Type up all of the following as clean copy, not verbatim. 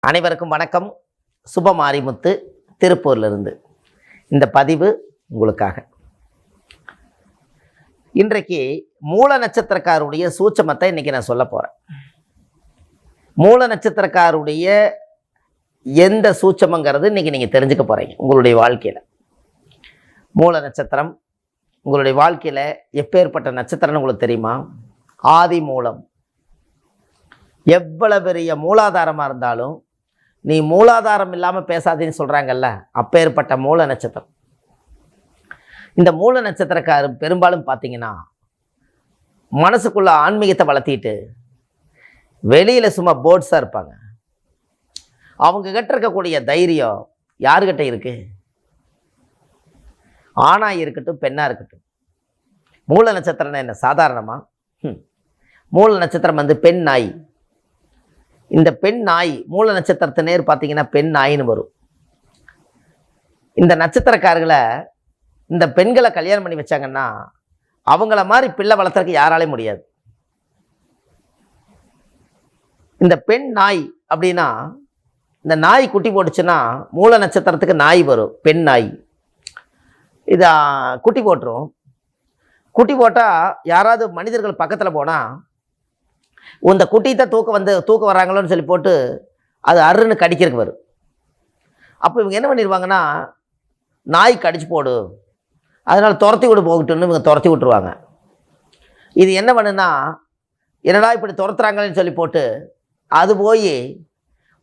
அனைவருக்கும் வணக்கம். சுபமாரிமுத்து திருப்பூர்லேருந்து இந்த பதிவு உங்களுக்காக. இன்றைக்கு மூல நட்சத்திரக்காருடைய சூட்சமத்தை இன்றைக்கி நான் சொல்ல போகிறேன். மூல நட்சத்திரக்காருடைய எந்த சூட்சமங்கிறது இன்றைக்கி நீங்கள் தெரிஞ்சுக்க போகிறீங்க. உங்களுடைய வாழ்க்கையில் மூல நட்சத்திரம் உங்களுடைய வாழ்க்கையில் எப்பேற்பட்ட நட்சத்திரம்னு உங்களுக்கு தெரியுமா? ஆதி மூலம். எவ்வளவு பெரிய மூலாதாரமாக இருந்தாலும் நீ மூலாதாரம் இல்லாமல் பேசாதேன்னு சொல்கிறாங்கல்ல, அப்பேற்பட்ட மூல நட்சத்திரம். இந்த மூல நட்சத்திரக்காரர் பெரும்பாலும் பார்த்தீங்கன்னா மனசுக்குள்ள ஆன்மீகத்தை வளர்த்திட்டு வெளியில் சும்மா போர்ட்ஸாக இருப்பாங்க. அவங்க கிட்ட இருக்கக்கூடிய தைரியம் யாருக்கிட்ட இருக்கு? ஆணாக இருக்கட்டும் பெண்ணாக இருக்கட்டும். மூல நட்சத்திரம்னா என்ன சாதாரணமா? மூல நட்சத்திரம் வந்து பெண் நாய். இந்த பெண் நாய் மூல நட்சத்திரத்து நேர் பார்த்தீங்கன்னா பெண் நாயின்னு வரும். இந்த நட்சத்திரக்காரர்களை இந்த பெண்களை கல்யாணம் பண்ணி வச்சாங்கன்னா அவங்கள மாதிரி பிள்ளை வளர்த்துறதுக்கு யாராலையும் முடியாது. இந்த பெண் நாய் அப்படின்னா இந்த நாய் குட்டி போட்டுச்சுன்னா மூல நட்சத்திரத்துக்கு நாய் வரும், பெண் நாய். இதை குட்டி போட்டுரும். குட்டி போட்டால் யாராவது மனிதர்கள் பக்கத்தில் போனால் இந்த குட்டியை தூக்க வர்றாங்களோன்னு சொல்லி போட்டு அது அருன்னு கடிக்கிறதுக்கு வரும். அப்போ இவங்க என்ன பண்ணிடுவாங்கன்னா, நாய் கடிச்சு போடு, அதனால் துரத்தி விடு போகட்டுன்னு இவங்க துரத்தி விட்டுருவாங்க. இது என்ன பண்ணுன்னா, என்னடா இப்படி துரத்துறாங்களேன்னு சொல்லி போட்டு அது போய்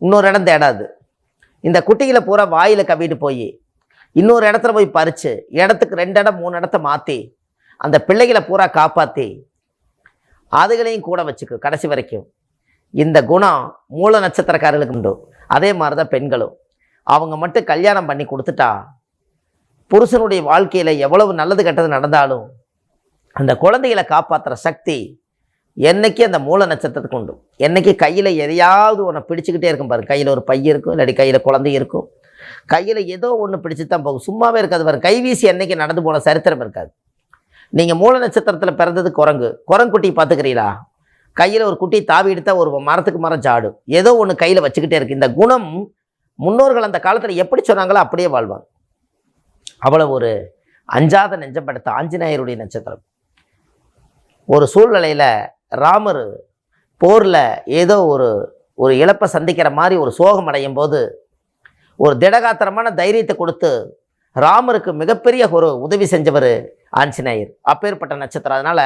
இன்னொரு இடம் தேடாது. இந்த குட்டிகளை பூரா வாயில் கவிட்டு போய் இன்னொரு இடத்துல போய் பறித்து இடத்துக்கு 2 இடம் 3 இடத்த மாற்றி அந்த பிள்ளைகளை பூரா காப்பாற்றி அதுகளையும் கூட வச்சுக்கு கடைசி வரைக்கும். இந்த குணம் மூல நட்சத்திரக்காரர்களுக்கு உண்டு. அதே மாதிரி தான் பெண்களும். அவங்க மட்டும் கல்யாணம் பண்ணி கொடுத்துட்டா புருஷனுடைய வாழ்க்கையில் எவ்வளவு நல்லது கெட்டது நடந்தாலும் அந்த குழந்தைகளை காப்பாற்றுற சக்தி என்னைக்கு அந்த மூல நட்சத்திரத்துக்கு உண்டு. என்னைக்கு கையில் எதையாவது ஒன்று பிடிச்சிக்கிட்டே இருக்கும் பாரு. கையில் ஒரு பை இருக்கும், இல்லாட்டி கையில் குழந்தை இருக்கும், கையில் ஏதோ ஒன்று பிடிச்சி தான் போகும். சும்மாவே இருக்காது பாரு. கைவீசி என்னைக்கு நடந்து போன சரித்திரம் இருக்காது. நீங்கள் மூல நட்சத்திரத்தில் பிறந்தது குரங்குட்டி பார்த்துக்கிறீங்களா? கையில் ஒரு குட்டி தாவி எடுத்தால் ஒரு மரத்துக்கு மரம் சாடும். ஏதோ ஒன்று கையில் வச்சுக்கிட்டே இருக்குது. இந்த குணம் முன்னோர்கள் அந்த காலத்தில் எப்படி சொன்னாங்களோ அப்படியே வாழ்வாங்க. அவ்வளோ ஒரு அஞ்சாத நெஞ்சம் படுத்த ஆஞ்சநேயருடைய நட்சத்திரம். ஒரு சூழ்நிலையில் ராமர் போரில் ஏதோ ஒரு இழப்பை சந்திக்கிற மாதிரி ஒரு சோகம் அடையும் போது ஒரு திடகாத்திரமான தைரியத்தை கொடுத்து ராமருக்கு மிகப்பெரிய ஒரு உதவி செஞ்சவர் ஆஞ்சநேயர். அப்பேற்பட்ட நட்சத்திரம். அதனால்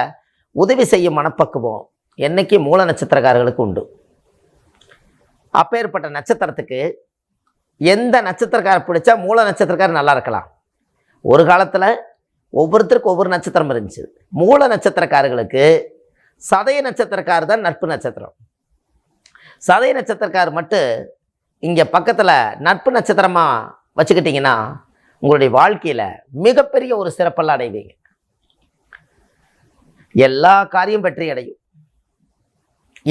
உதவி செய்யும் மனப்பக்குவம் என்னைக்கு மூல நட்சத்திரக்காரர்களுக்கு உண்டு. அப்பேற்பட்ட நட்சத்திரத்துக்கு எந்த நட்சத்திரக்காரர் பிடிச்சா மூல நட்சத்திரக்காரர் நல்லா இருக்கலாம். ஒரு காலத்தில் ஒவ்வொருத்தருக்கும் ஒவ்வொரு நட்சத்திரம் இருந்துச்சு. மூல நட்சத்திரக்காரர்களுக்கு சதய நட்சத்திரக்காரர் தான் நட்பு நட்சத்திரம். சதய நட்சத்திரக்காரர் மட்டும் இங்கே பக்கத்தில் நட்பு நட்சத்திரமாக வச்சுக்கிட்டிங்கன்னா உங்களுடைய வாழ்க்கையில் மிகப்பெரிய ஒரு சிறப்பெல்லாம் அடைவீங்க. எல்லா காரியம் வெற்றி அடையும்.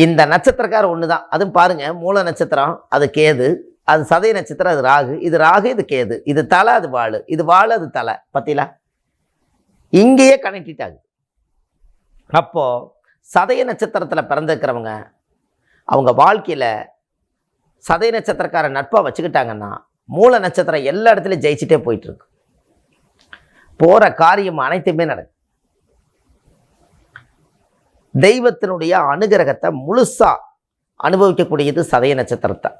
இந்த நட்சத்திரக்காரர் ஒன்று தான். அதுவும் பாருங்கள், மூல நட்சத்திரம் அது கேது, அது சதய நட்சத்திரம் அது ராகு. இது ராகு, இது கேது, இது தலை, அது வாள், இது வாள், அது தலை. பத்திலா இங்கேயே கனெக்ட் ஆகுது. அப்போது சதய நட்சத்திரத்தில் பிறந்திருக்கிறவங்க அவங்க வாழ்க்கையில் சதய நட்சத்திரக்கார நட்பாக வச்சுக்கிட்டாங்கன்னா மூல நட்சத்திரம் எல்லா இடத்துலையும் ஜெயிச்சுட்டே போயிட்டுருக்கு. போகிற காரியம் அனைத்துமே நடக்கும். தெய்வத்தினுடைய அனுகிரகத்தை முழுசாக அனுபவிக்கக்கூடியது சதய நட்சத்திரத்தை.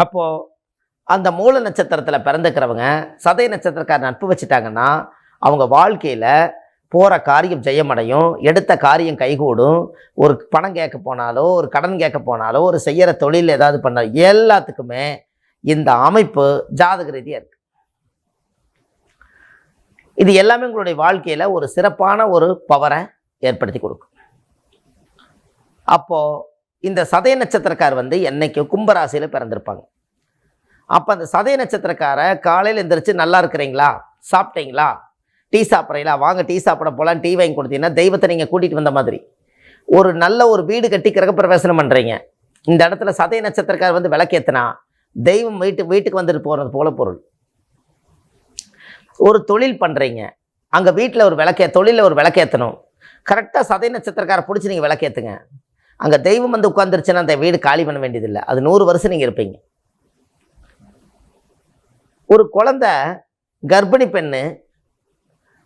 அப்போது அந்த மூல நட்சத்திரத்தில் பிறந்துக்கிறவங்க சதய நட்சத்திரக்கார நட்பு வச்சுட்டாங்கன்னா அவங்க வாழ்க்கையில் போகிற காரியம் ஜெயமடையும், எடுத்த காரியம் கைகூடும். ஒரு பணம் கேட்க போனாலோ, ஒரு கடன் கேட்க போனாலோ, ஒரு செய்கிற தொழில் ஏதாவது பண்ணால் எல்லாத்துக்குமே இந்த அமைப்பு ஜாதக ரீதியாக இருக்குது. இது எல்லாமே உங்களுடைய வாழ்க்கையில் ஒரு சிறப்பான ஒரு பவரை ஏற்படுத்தி கொடுக்கும். அப்போது இந்த சதய நட்சத்திரக்கார் வந்து என்னைக்கு கும்பராசியில் பிறந்திருப்பாங்க. அப்போ அந்த சதய நட்சத்திரக்கார காலையில் எந்திரிச்சு நல்லா இருக்கிறீங்களா, சாப்பிட்டீங்களா, டீ சாப்பிட்றீங்களா, வாங்க டீ சாப்பிட போகலாம், டீ வாங்கி கொடுத்தீங்கன்னா தெய்வத்தை நீங்கள் கூட்டிகிட்டு வந்த மாதிரி. ஒரு நல்ல ஒரு வீடு கட்டி கிரகப்பிரவேசனம் பண்ணுறீங்க. இந்த இடத்துல சதய நட்சத்திரக்கார் வந்து விளக்கேற்றினா தெய்வம் வீட்டுக்கு வந்துட்டு போகிறது போல பொருள். ஒரு தொழில் பண்ணுறீங்க, அங்கே வீட்டில் ஒரு தொழிலில் ஒரு விளக்கேற்றணும். கரெக்டாக சதய நட்சத்திரக்காரை பிடிச்சி நீங்கள் விளக்கேற்றுங்க. அங்கே தெய்வம் வந்து உட்காந்துருச்சுன்னா அந்த வீடு காலி பண்ண வேண்டியதில்லை. அது 100 வருஷம் நீங்கள் இருப்பீங்க. ஒரு குழந்தை கர்ப்பிணி பெண்ணு,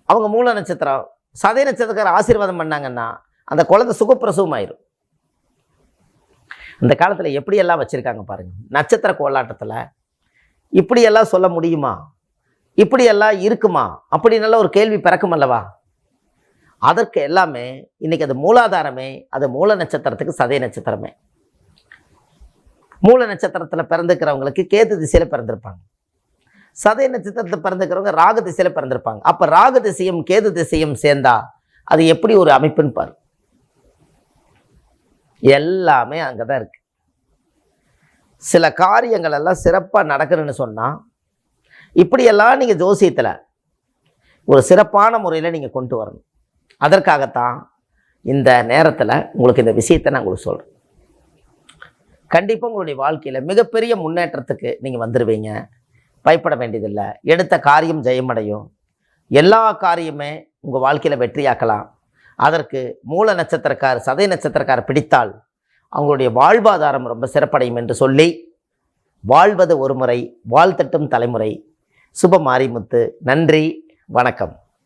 அவங்க மூல நட்சத்திரம், சதய நட்சத்திரக்கார ஆசீர்வாதம் பண்ணாங்கன்னா அந்த குழந்தை சுகப்பிரசவம் ஆயிரும். இந்த காலத்தில் எப்படியெல்லாம் வச்சுருக்காங்க பாருங்கள். நட்சத்திர கோலாட்டத்தில் இப்படியெல்லாம் சொல்ல முடியுமா, இப்படியெல்லாம் இருக்குமா அப்படின்னெல்லாம் ஒரு கேள்வி பிறக்கும் அல்லவா. அதற்கு எல்லாமே இன்றைக்கி அது மூலாதாரமே, அது மூல நட்சத்திரத்துக்கு சதய நட்சத்திரமே. மூல நட்சத்திரத்தில் பிறந்துக்கிறவங்களுக்கு கேது திசையில் பிறந்திருப்பாங்க. சதய நட்சத்திரத்தில் பிறந்துக்கிறவங்க ராகு திசையில் பிறந்திருப்பாங்க. அப்போ ராகு திசையும் கேது திசையும் சேர்ந்தா அது எப்படி ஒரு அமைப்புன்னு பாரு. எல்லாமே அங்கே தான் இருக்குது. சில காரியங்கள் எல்லாம் சிறப்பாக நடக்கணும்னு சொன்னால் இப்படியெல்லாம் நீங்கள் ஜோசியத்தில் ஒரு சிறப்பான முறையில் நீங்கள் கொண்டு வரணும். அதற்காகத்தான் இந்த நேரத்தில் உங்களுக்கு இந்த விஷயத்தை நான் உங்களுக்கு சொல்கிறேன். கண்டிப்பாக உங்களுடைய வாழ்க்கையில் மிகப்பெரிய முன்னேற்றத்துக்கு நீங்கள் வந்துடுவீங்க. பயப்பட வேண்டியதில்லை. எடுத்த காரியம் ஜெயமடையும். எல்லா காரியமே உங்கள் வாழ்க்கையில் வெற்றியாக்கலாம். அதற்கு மூல நட்சத்திரக்கார் சதய நட்சத்திரக்கார் பிடித்தால் அவங்களுடைய வாழ்வாதாரம் ரொம்ப சிறப்படையும் என்று சொல்லி, வாழ்வது ஒரு முறை வாழ்த்தட்டும் தலைமுறை. சுப மாரிமுத்து. நன்றி, வணக்கம்.